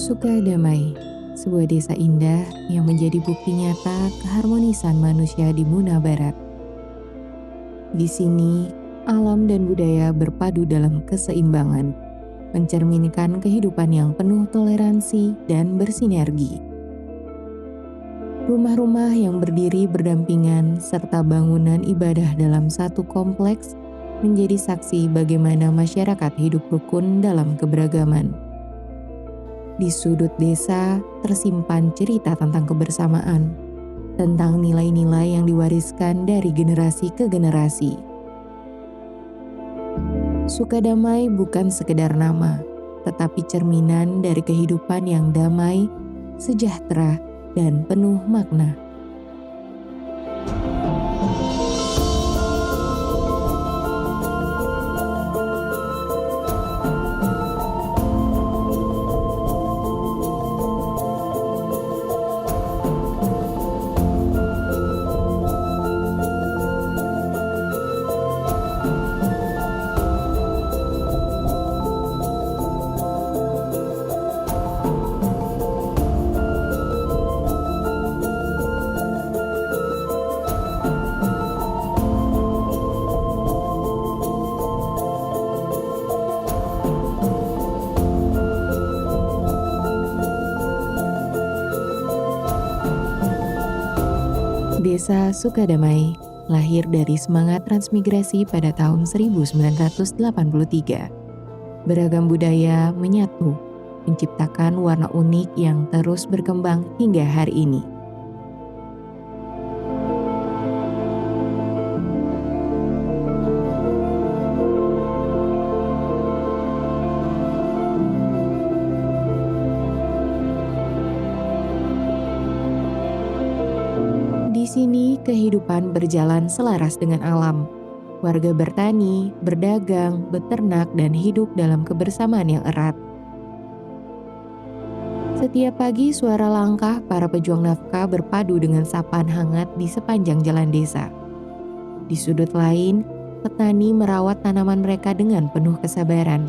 Sukadamai, sebuah desa indah yang menjadi bukti nyata keharmonisan manusia di Muna Barat. Di sini, alam dan budaya berpadu dalam keseimbangan, mencerminkan kehidupan yang penuh toleransi dan bersinergi. Rumah-rumah yang berdiri berdampingan serta bangunan ibadah dalam satu kompleks menjadi saksi bagaimana masyarakat hidup rukun dalam keberagaman. Di sudut desa tersimpan cerita tentang kebersamaan, tentang nilai-nilai yang diwariskan dari generasi ke generasi. Sukadamai bukan sekedar nama, tetapi cerminan dari kehidupan yang damai, sejahtera, dan penuh makna. Desa Sukadamai lahir dari semangat transmigrasi pada tahun 1983. Beragam budaya menyatu, menciptakan warna unik yang terus berkembang hingga hari ini. Di sini kehidupan berjalan selaras dengan alam. Warga bertani, berdagang, beternak, dan hidup dalam kebersamaan yang erat. Setiap pagi suara langkah para pejuang nafkah berpadu dengan sapaan hangat di sepanjang jalan desa. Di sudut lain, petani merawat tanaman mereka dengan penuh kesabaran.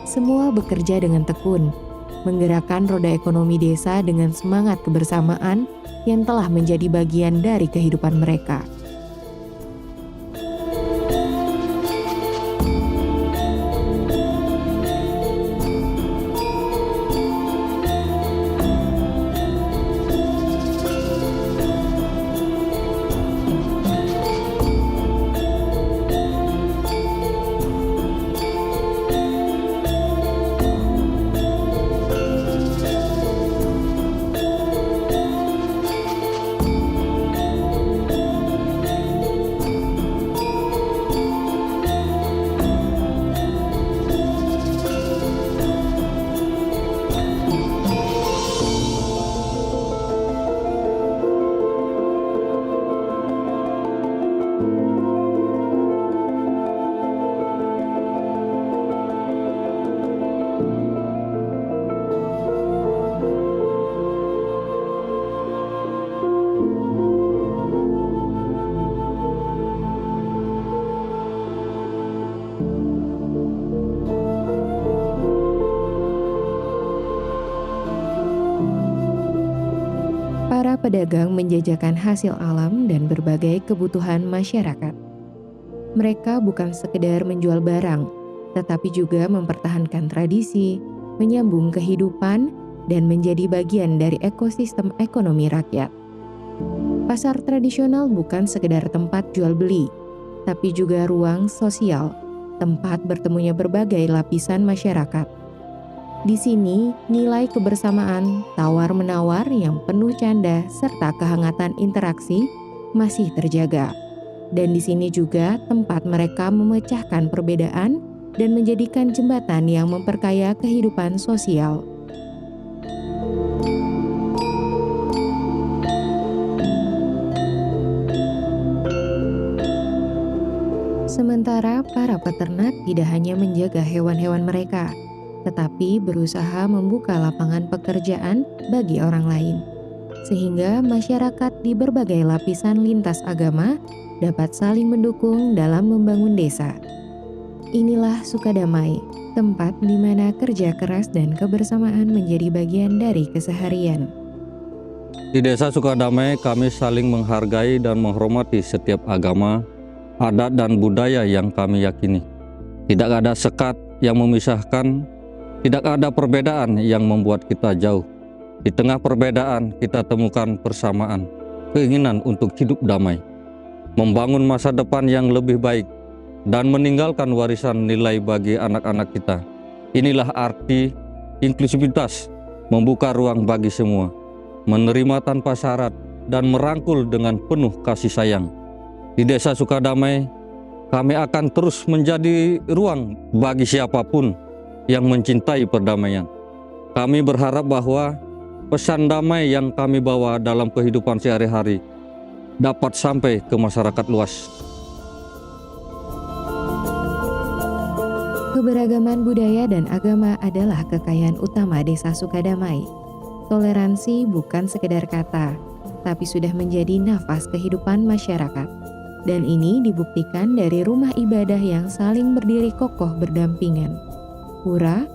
Semua bekerja dengan tekun, menggerakkan roda ekonomi desa dengan semangat kebersamaan yang telah menjadi bagian dari kehidupan mereka. Para pedagang menjajakan hasil alam dan berbagai kebutuhan masyarakat. Mereka bukan sekedar menjual barang, tetapi juga mempertahankan tradisi, menyambung kehidupan, dan menjadi bagian dari ekosistem ekonomi rakyat. Pasar tradisional bukan sekedar tempat jual beli, tapi juga ruang sosial, tempat bertemunya berbagai lapisan masyarakat. Di sini, nilai kebersamaan, tawar-menawar yang penuh canda, serta kehangatan interaksi masih terjaga. Dan di sini juga tempat mereka memecahkan perbedaan dan menjadikan jembatan yang memperkaya kehidupan sosial. Sementara para peternak tidak hanya menjaga hewan-hewan mereka, tetapi berusaha membuka lapangan pekerjaan bagi orang lain, sehingga masyarakat di berbagai lapisan lintas agama dapat saling mendukung dalam membangun desa. Inilah Sukadamai, tempat di mana kerja keras dan kebersamaan menjadi bagian dari keseharian. Di Desa Sukadamai kami saling menghargai dan menghormati setiap agama, adat dan budaya yang kami yakini. Tidak ada sekat yang memisahkan, tidak ada perbedaan yang membuat kita jauh. Di tengah perbedaan kita temukan persamaan, keinginan untuk hidup damai, membangun masa depan yang lebih baik, dan meninggalkan warisan nilai bagi anak-anak kita. Inilah arti inklusivitas, membuka ruang bagi semua, menerima tanpa syarat, dan merangkul dengan penuh kasih sayang. Di Desa Sukadamai, kami akan terus menjadi ruang bagi siapapun yang mencintai perdamaian. Kami berharap bahwa pesan damai yang kami bawa dalam kehidupan sehari-hari dapat sampai ke masyarakat luas. Keberagaman budaya dan agama adalah kekayaan utama Desa Sukadamai. Toleransi bukan sekedar kata, tapi sudah menjadi nafas kehidupan masyarakat. Dan ini dibuktikan dari rumah ibadah yang saling berdiri kokoh berdampingan. Pura,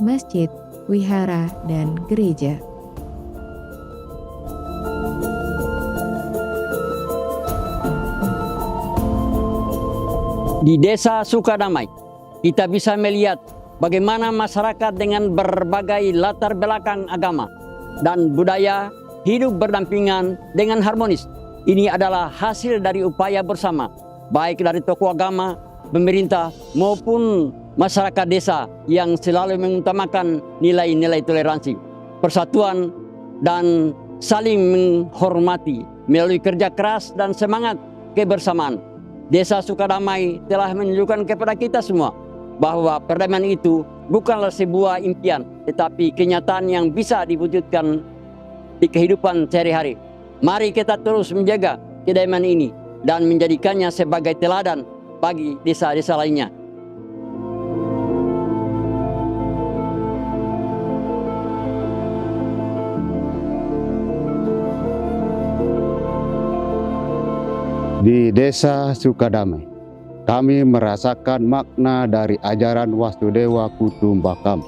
masjid, wihara, dan gereja. Di Desa Sukadamai, kita bisa melihat bagaimana masyarakat dengan berbagai latar belakang agama dan budaya hidup berdampingan dengan harmonis. Ini adalah hasil dari upaya bersama, baik dari tokoh agama, pemerintah, maupun masyarakat desa yang selalu mengutamakan nilai-nilai toleransi, persatuan, dan saling menghormati melalui kerja keras dan semangat kebersamaan. Desa Sukadamai telah menunjukkan kepada kita semua bahwa perdamaian itu bukanlah sebuah impian, tetapi kenyataan yang bisa diwujudkan di kehidupan sehari-hari. Mari kita terus menjaga kedamaian ini dan menjadikannya sebagai teladan bagi desa-desa lainnya. Di Desa Sukadamai, kami merasakan makna dari ajaran Wasudewa Kutumbakam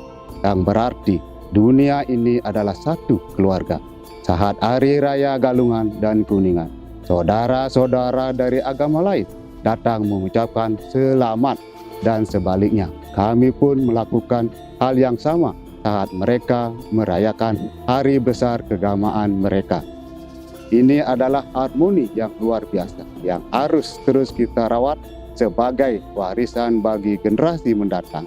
yang berarti dunia ini adalah satu keluarga. Saat Hari Raya Galungan dan Kuningan, saudara-saudara dari agama lain datang mengucapkan selamat, dan sebaliknya kami pun melakukan hal yang sama saat mereka merayakan hari besar keagamaan mereka. Ini adalah harmoni yang luar biasa yang harus terus kita rawat sebagai warisan bagi generasi mendatang.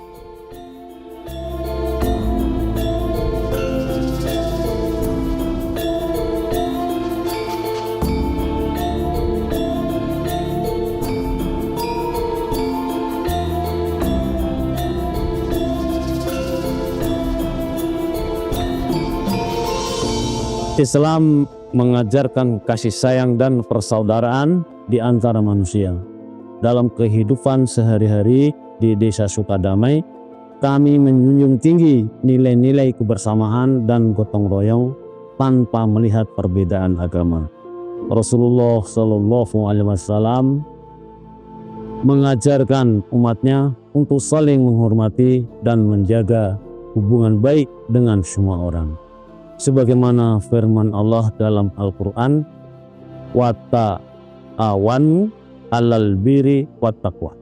Islam mengajarkan kasih sayang dan persaudaraan di antara manusia. Dalam kehidupan sehari-hari di Desa Sukadamai, kami menjunjung tinggi nilai-nilai kebersamaan dan gotong royong tanpa melihat perbedaan agama. Rasulullah SAW mengajarkan umatnya untuk saling menghormati dan menjaga hubungan baik dengan semua orang. Sebagaimana firman Allah dalam Al-Quran, "Wata'awanu 'alal birri wat taqwa."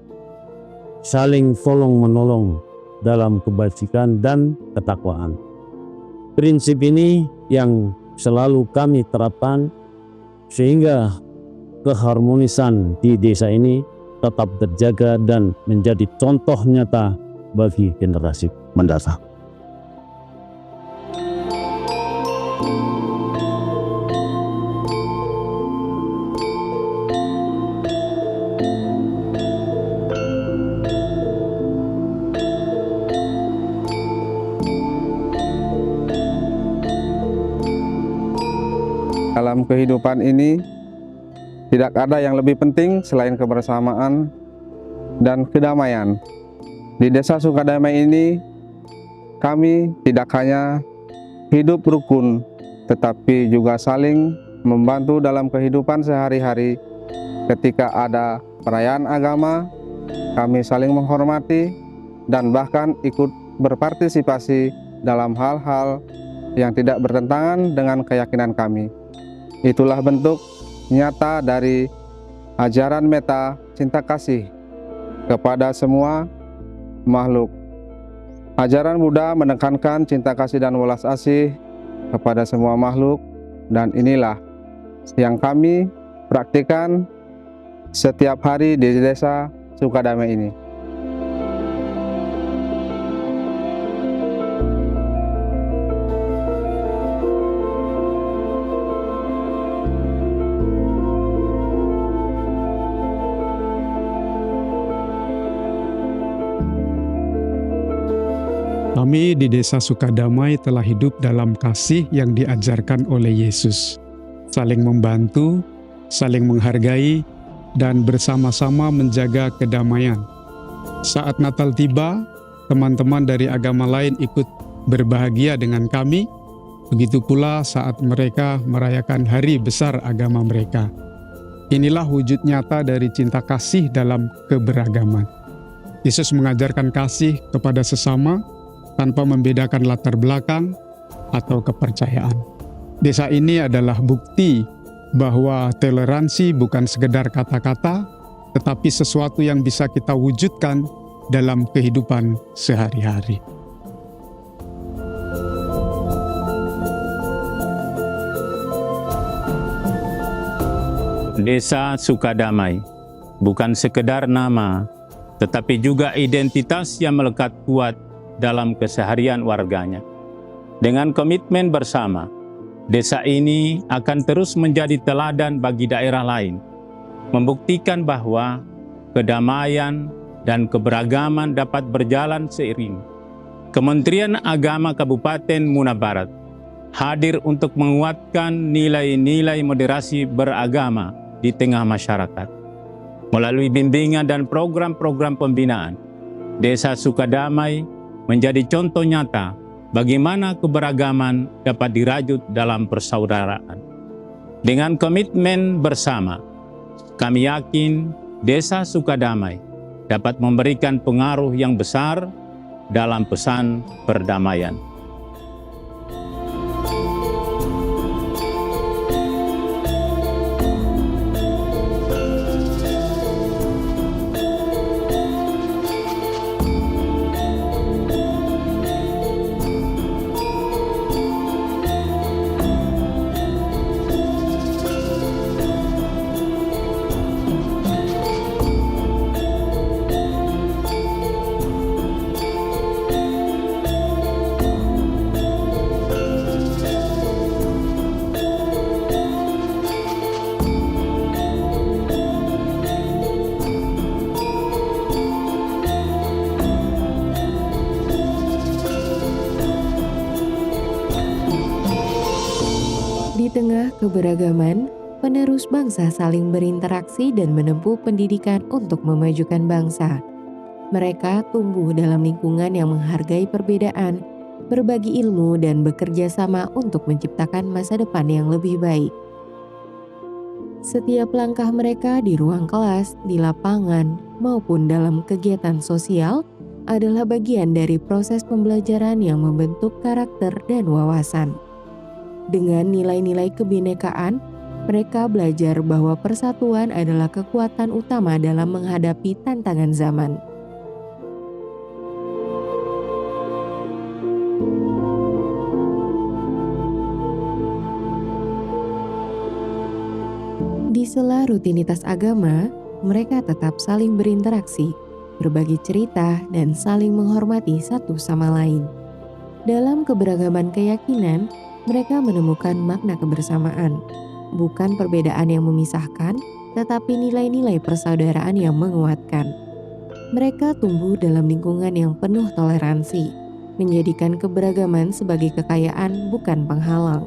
Saling tolong-menolong dalam kebajikan dan ketakwaan. Prinsip ini yang selalu kami terapkan sehingga keharmonisan di desa ini tetap terjaga dan menjadi contoh nyata bagi generasi mendatang. Dalam kehidupan ini, tidak ada yang lebih penting selain kebersamaan dan kedamaian. Di Desa Sukadamai ini, kami tidak hanya hidup rukun, tetapi juga saling membantu dalam kehidupan sehari-hari. Ketika ada perayaan agama, kami saling menghormati dan bahkan ikut berpartisipasi dalam hal-hal yang tidak bertentangan dengan keyakinan kami. Itulah bentuk nyata dari ajaran meta cinta kasih kepada semua makhluk. Ajaran Buddha menekankan cinta kasih dan welas asih kepada semua makhluk, dan inilah yang kami praktikkan setiap hari di Desa Sukadamai ini. Kami di Desa Sukadamai telah hidup dalam kasih yang diajarkan oleh Yesus. Saling membantu, saling menghargai, dan bersama-sama menjaga kedamaian. Saat Natal tiba, teman-teman dari agama lain ikut berbahagia dengan kami. Begitu pula saat mereka merayakan hari besar agama mereka. Inilah wujud nyata dari cinta kasih dalam keberagaman. Yesus mengajarkan kasih kepada sesama, tanpa membedakan latar belakang atau kepercayaan. Desa ini adalah bukti bahwa toleransi bukan sekedar kata-kata, tetapi sesuatu yang bisa kita wujudkan dalam kehidupan sehari-hari. Desa Sukadamai bukan sekedar nama, tetapi juga identitas yang melekat kuat dalam keseharian warganya. Dengan komitmen bersama, desa ini akan terus menjadi teladan bagi daerah lain, membuktikan bahwa kedamaian dan keberagaman dapat berjalan seiring. Kementerian Agama Kabupaten Muna Barat hadir untuk menguatkan nilai-nilai moderasi beragama di tengah masyarakat. Melalui bimbingan dan program-program pembinaan, Desa Sukadamai menjadi contoh nyata bagaimana keberagaman dapat dirajut dalam persaudaraan. Dengan komitmen bersama, kami yakin Desa Sukadamai dapat memberikan pengaruh yang besar dalam pesan perdamaian. Di tengah keberagaman, penerus bangsa saling berinteraksi dan menempuh pendidikan untuk memajukan bangsa. Mereka tumbuh dalam lingkungan yang menghargai perbedaan, berbagi ilmu, dan bekerja sama untuk menciptakan masa depan yang lebih baik. Setiap langkah mereka di ruang kelas, di lapangan, maupun dalam kegiatan sosial adalah bagian dari proses pembelajaran yang membentuk karakter dan wawasan. Dengan nilai-nilai kebinekaan, mereka belajar bahwa persatuan adalah kekuatan utama dalam menghadapi tantangan zaman. Di sela rutinitas agama, mereka tetap saling berinteraksi, berbagi cerita, dan saling menghormati satu sama lain. Dalam keberagaman keyakinan, mereka menemukan makna kebersamaan, bukan perbedaan yang memisahkan, tetapi nilai-nilai persaudaraan yang menguatkan. Mereka tumbuh dalam lingkungan yang penuh toleransi, menjadikan keberagaman sebagai kekayaan bukan penghalang.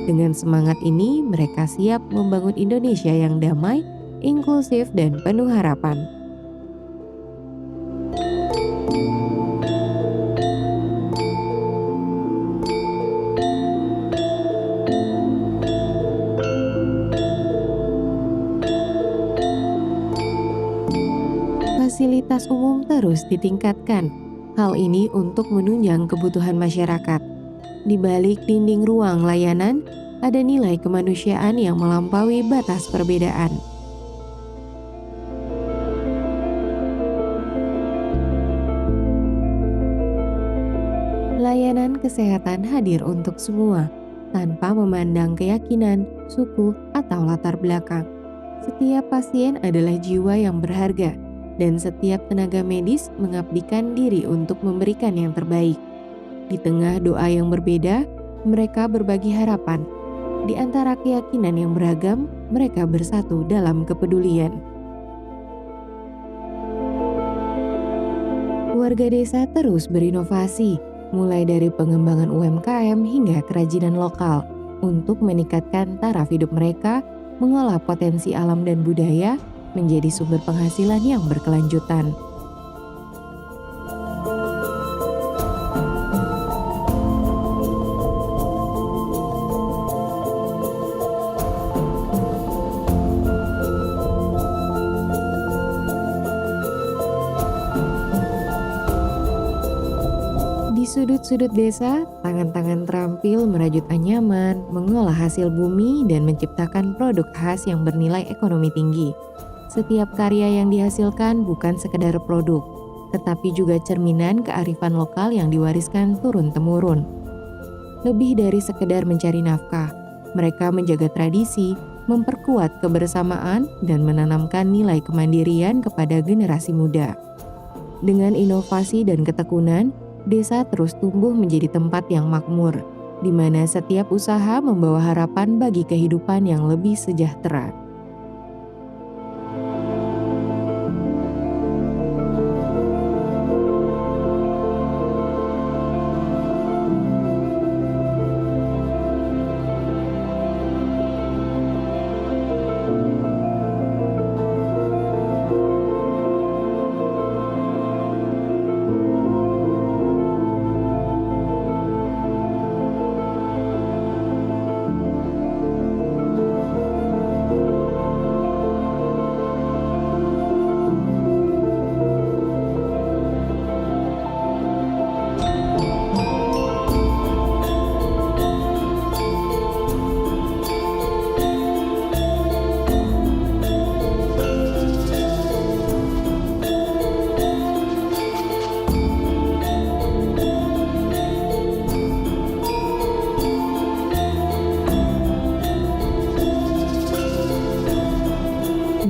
Dengan semangat ini, mereka siap membangun Indonesia yang damai, inklusif, dan penuh harapan. Fasilitas umum terus ditingkatkan. Hal ini untuk menunjang kebutuhan masyarakat. Di balik dinding ruang layanan, ada nilai kemanusiaan yang melampaui batas perbedaan. Layanan kesehatan hadir untuk semua, tanpa memandang keyakinan, suku, atau latar belakang. Setiap pasien adalah jiwa yang berharga, dan setiap tenaga medis mengabdikan diri untuk memberikan yang terbaik. Di tengah doa yang berbeda, mereka berbagi harapan. Di antara keyakinan yang beragam, mereka bersatu dalam kepedulian. Warga desa terus berinovasi, mulai dari pengembangan UMKM hingga kerajinan lokal, untuk meningkatkan taraf hidup mereka, mengolah potensi alam dan budaya, menjadi sumber penghasilan yang berkelanjutan. Di sudut-sudut desa, tangan-tangan terampil merajut anyaman, mengolah hasil bumi, dan menciptakan produk khas yang bernilai ekonomi tinggi. Setiap karya yang dihasilkan bukan sekedar produk, tetapi juga cerminan kearifan lokal yang diwariskan turun-temurun. Lebih dari sekedar mencari nafkah, mereka menjaga tradisi, memperkuat kebersamaan, dan menanamkan nilai kemandirian kepada generasi muda. Dengan inovasi dan ketekunan, desa terus tumbuh menjadi tempat yang makmur, di mana setiap usaha membawa harapan bagi kehidupan yang lebih sejahtera.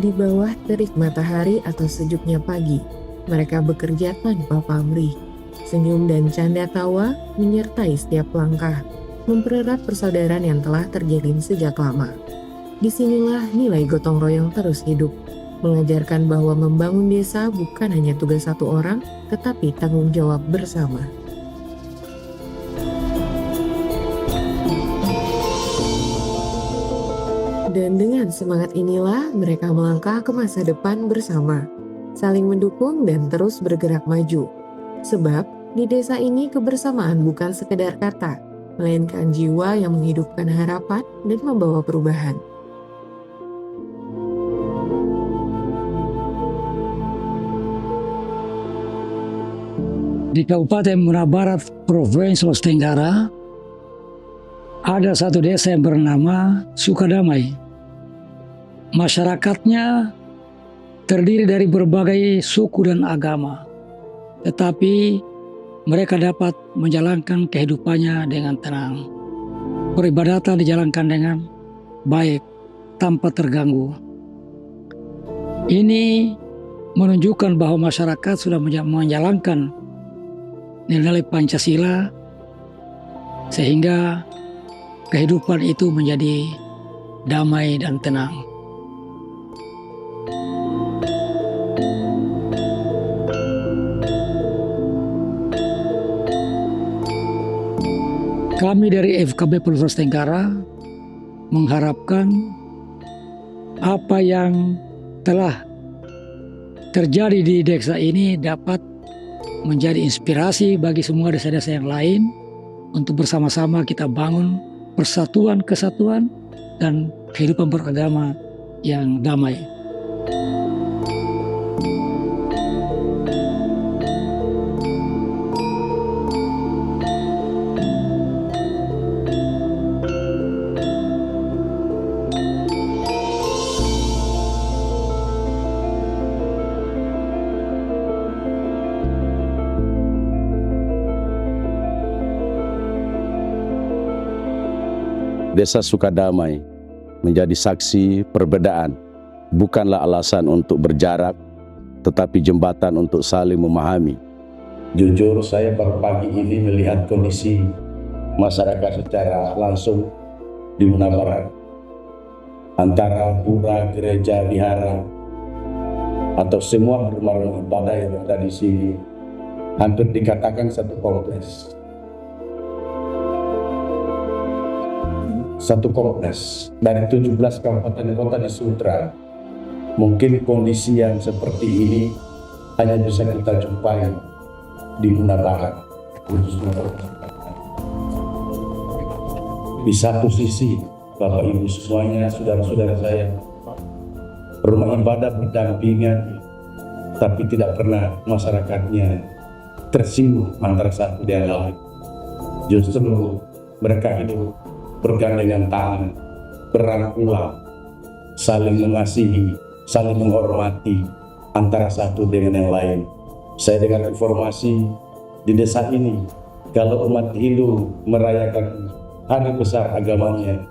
Di bawah terik matahari atau sejuknya pagi, mereka bekerja tanpa pamrih. Senyum dan canda tawa menyertai setiap langkah, mempererat persaudaraan yang telah terjalin sejak lama. Disinilah nilai gotong royong terus hidup, mengajarkan bahwa membangun desa bukan hanya tugas satu orang, tetapi tanggung jawab bersama. Dan dengan semangat inilah mereka melangkah ke masa depan bersama, saling mendukung dan terus bergerak maju. Sebab di desa ini kebersamaan bukan sekedar kata, melainkan jiwa yang menghidupkan harapan dan membawa perubahan. Di Kabupaten Muna Barat, Provinsi Sulawesi Tenggara, ada satu desa yang bernama Sukadamai. Masyarakatnya terdiri dari berbagai suku dan agama, tetapi mereka dapat menjalankan kehidupannya dengan tenang. Peribadatan dijalankan dengan baik, tanpa terganggu. Ini menunjukkan bahwa masyarakat sudah menjalankan nilai-nilai Pancasila, sehingga kehidupan itu menjadi damai dan tenang. Kami dari FKB Polres Tenggara mengharapkan apa yang telah terjadi di desa ini dapat menjadi inspirasi bagi semua desa-desa yang lain untuk bersama-sama kita bangun persatuan, kesatuan, dan kehidupan beragama yang damai. Desa Sukadamai menjadi saksi perbedaan, bukanlah alasan untuk berjarak, tetapi jembatan untuk saling memahami. Jujur, saya baru pagi ini melihat kondisi masyarakat secara langsung di Muna Barat. Antara pura, gereja, wihara, atau semua rumah-rumah ibadah yang ada di sini, hampir dikatakan satu kompleks. Satu kompleks dari 17 kabupaten kota di Sutra. Mungkin kondisi yang seperti ini hanya bisa kita jumpai di Muna Barat. Di satu sisi, Bapak Ibu semuanya, saudara-saudara saya, rumah ibadah berdampingan, tapi tidak pernah masyarakatnya tersinggung antara satu dan lain. Justru mereka hidup bergandengan tangan, berangkulan, saling mengasihi, saling menghormati antara satu dengan yang lain. Saya dengar informasi di desa ini, kalau umat Hindu merayakan hari besar agamanya,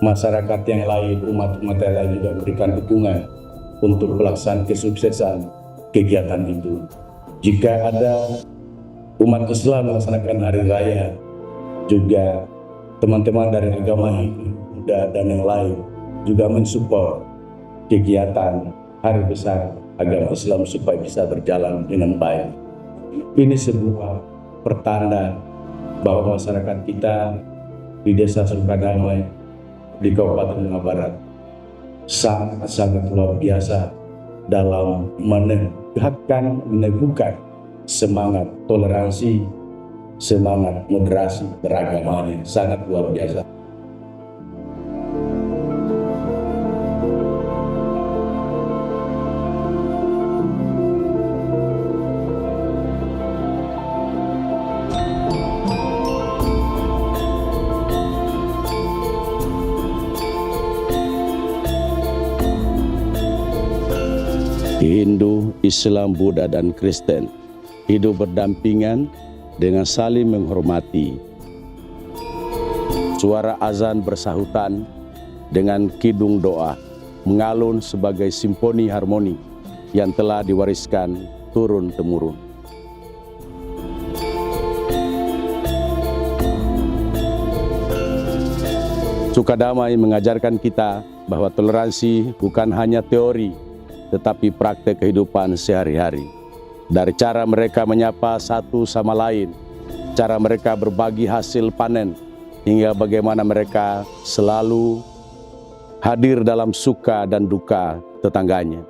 masyarakat yang lain, umat-umat yang lain juga memberikan dukungan untuk pelaksanaan kesuksesan kegiatan itu. Jika ada umat Islam melaksanakan hari raya, juga teman-teman dari agama Hindu, Buddha, dan yang lain juga mensupport kegiatan hari besar agama Islam supaya bisa berjalan dengan baik. Ini sebuah pertanda bahwa masyarakat kita di Desa Sukadamai di Kabupaten Muna Barat sangat-sangat luar biasa dalam meneguhkan semangat toleransi, semangat moderasi beragamanya, sangat luar biasa. Hindu, Islam, Buddha, dan Kristen hidup berdampingan dengan saling menghormati. Suara azan bersahutan dengan kidung doa mengalun sebagai simfoni harmoni yang telah diwariskan turun-temurun. Sukadamai mengajarkan kita bahwa toleransi bukan hanya teori, tetapi praktek kehidupan sehari-hari. Dari cara mereka menyapa satu sama lain, cara mereka berbagi hasil panen, hingga bagaimana mereka selalu hadir dalam suka dan duka tetangganya.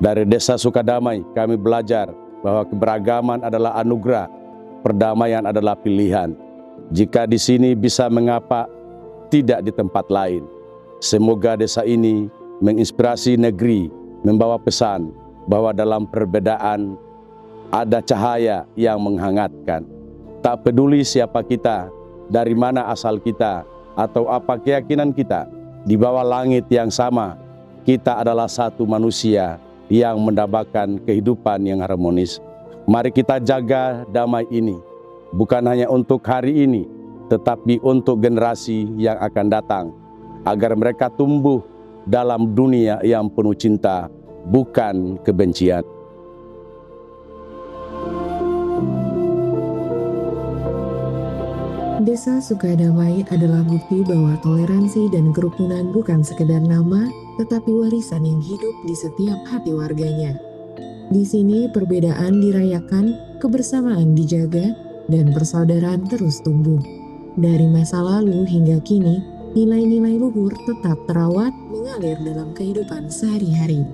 Dari Desa Sukadamai kami belajar bahwa keberagaman adalah anugerah, perdamaian adalah pilihan. Jika di sini bisa, mengapa tidak di tempat lain? Semoga desa ini menginspirasi negeri, membawa pesan bahwa dalam perbedaan ada cahaya yang menghangatkan. Tak peduli siapa kita, dari mana asal kita, atau apa keyakinan kita, di bawah langit yang sama, kita adalah satu manusia yang mendambakan kehidupan yang harmonis. Mari kita jaga damai ini, bukan hanya untuk hari ini, tetapi untuk generasi yang akan datang, agar mereka tumbuh dalam dunia yang penuh cinta, bukan kebencian. Desa Sukadamai adalah bukti bahwa toleransi dan kerukunan bukan sekedar nama, tetapi warisan yang hidup di setiap hati warganya. Di sini perbedaan dirayakan, kebersamaan dijaga, dan persaudaraan terus tumbuh. Dari masa lalu hingga kini, nilai-nilai luhur tetap terawat mengalir dalam kehidupan sehari-hari.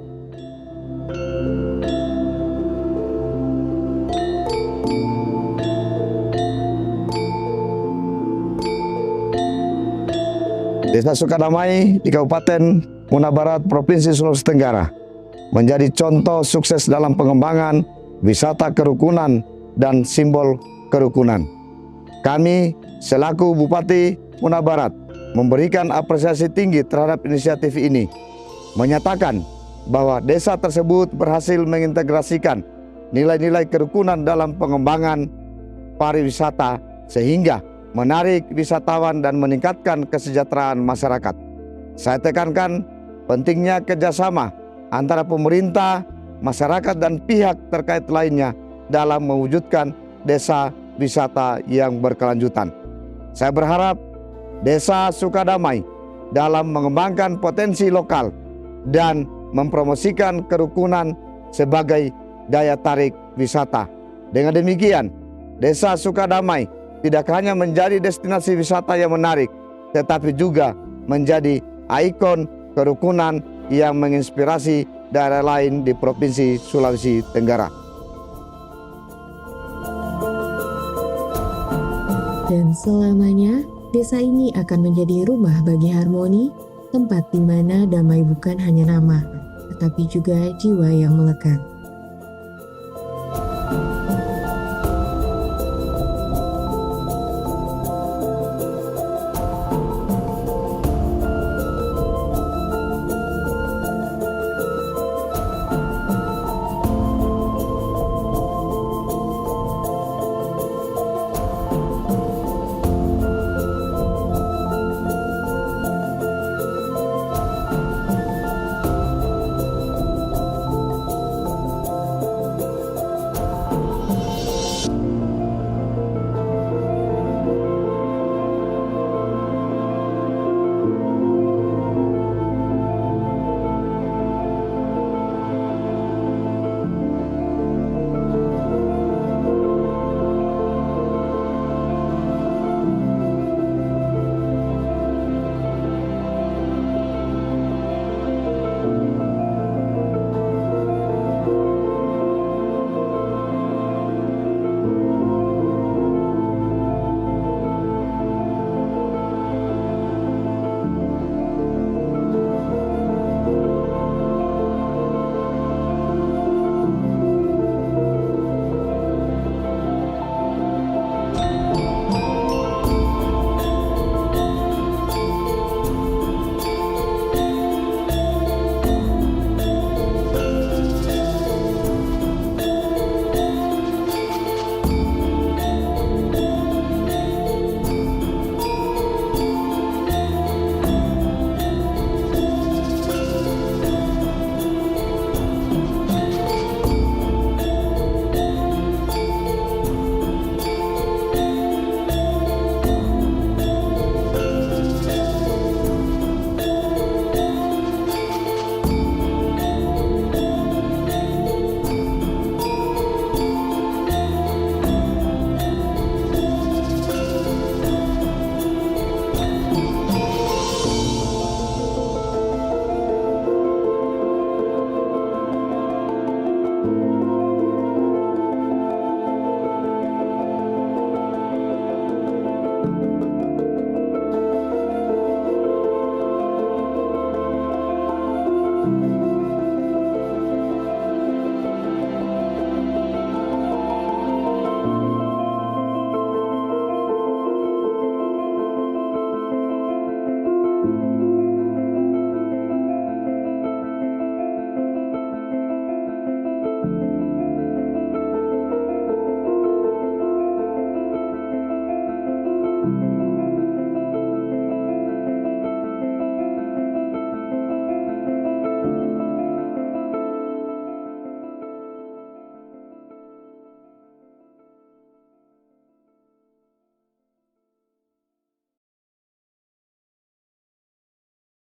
Desa Sukadamai di Kabupaten Muna Barat, Provinsi Sulawesi Tenggara menjadi contoh sukses dalam pengembangan wisata kerukunan dan simbol kerukunan. Kami selaku Bupati Muna Barat memberikan apresiasi tinggi terhadap inisiatif ini, menyatakan bahwa desa tersebut berhasil mengintegrasikan nilai-nilai kerukunan dalam pengembangan pariwisata sehingga menarik wisatawan dan meningkatkan kesejahteraan masyarakat. Saya tekankan pentingnya kerjasama antara pemerintah, masyarakat, dan pihak terkait lainnya dalam mewujudkan desa wisata yang berkelanjutan. Saya berharap Desa Sukadamai dalam mengembangkan potensi lokal dan mempromosikan kerukunan sebagai daya tarik wisata. Dengan demikian, Desa Sukadamai tidak hanya menjadi destinasi wisata yang menarik, tetapi juga menjadi ikon kerukunan yang menginspirasi daerah lain di Provinsi Sulawesi Tenggara. Dan selamanya, desa ini akan menjadi rumah bagi harmoni, tempat di mana damai bukan hanya nama, tetapi juga jiwa yang melekat.